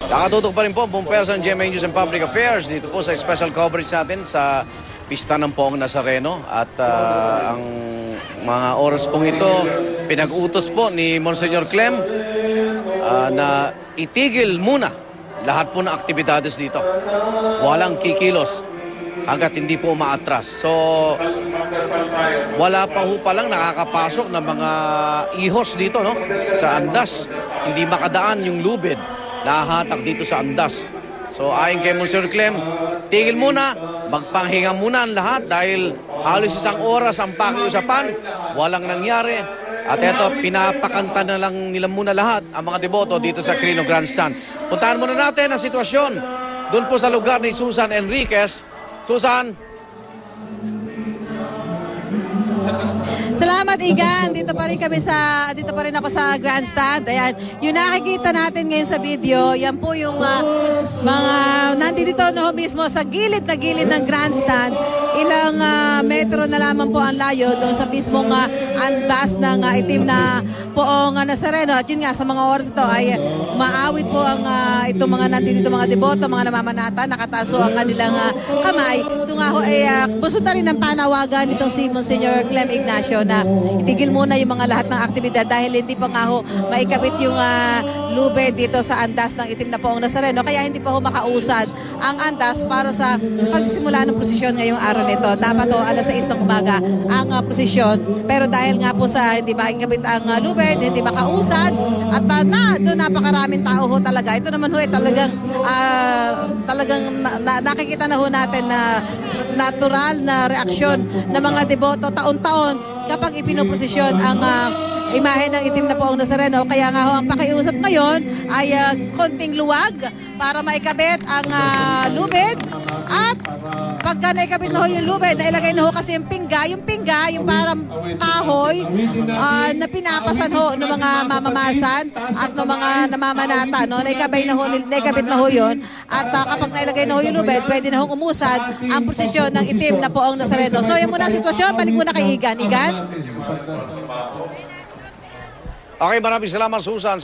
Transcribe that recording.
Nakatutok pa rin po ang buong person GMA News and Public Affairs dito po sa special coverage natin sa pista ng Poong Nazareno. At ang mga oras pong ito, pinag-utos po ni Monsignor Clem na itigil muna lahat po ng aktibidades dito. Walang kikilos hanggat hindi po umaatras. So, wala pa ho palang nakakapasok ng mga ihos dito, no? Sa andas. Hindi makadaan yung lubid. Nahahatak dito sa andas. So, ayon kay Monsignor Clem, tigil muna, magpanghinga muna ang lahat dahil halos isang oras ang pakiusapan, walang nangyari. At eto, pinapakanta na lang nila muna lahat ang mga deboto dito sa Quirino Grandstand. Puntahan muna natin ang sitwasyon doon po sa lugar ni Susan Enriquez. Susan. Salamat, Igan. Dito pa rin ako sa grandstand. Ayan, yung nakikita natin ngayon sa video, yan po yung mga nandito no mismo sa gilid na gilid ng grandstand. Ilang metro na lamang po ang layo doon sa mismong andas ng itim na Poong Nazareno. At yun nga, sa mga oras ito ay maawit po ang itong mga nandito mga deboto, mga namamanata, nakataso ang kanilang kamay. Ito nga ho ay gusto na rin ng panawagan nitong si Monsignor Clem Ignacio na itigil muna yung mga lahat ng aktibidad dahil hindi pa nga ho maikabit yung lube dito sa andas ng itim na Poong Nazareno. Kaya hindi pa ho makausad ang andas para sa pagsisimula ng prosesyon ngayong araw nito. Dapat ho alas 6 ng umaga ang prosesyon. Pero dahil nga po sa hindi maikabit ang lube, hindi makausad at doon napakaraming tao ho talaga. Ito naman ho ay talagang nakikita na ho natin na natural na reaksyon ng mga deboto taon-taon kapag ipinoposisyon ang imahe ng itim na Poong Nazareno. Kaya nga ho ang pakiusap ngayon ay konting luwag para maikabit ang lubid. At pagka naikabit na ho yung lubid, nailagay na ho kasi yung pingga, yung parang kahoy na pinapasan ho ng mga mamamasan at ng mga namamanata. No? Naikabit na ho yun. At kapag nailagay na ho yung lubid, pwede na ho umusad ang prosesyon ng itim na Poong Nazareno. So yan muna ang sitwasyon. Balik muna kay Igan. Igan? Okay, maraming salamat, Susan.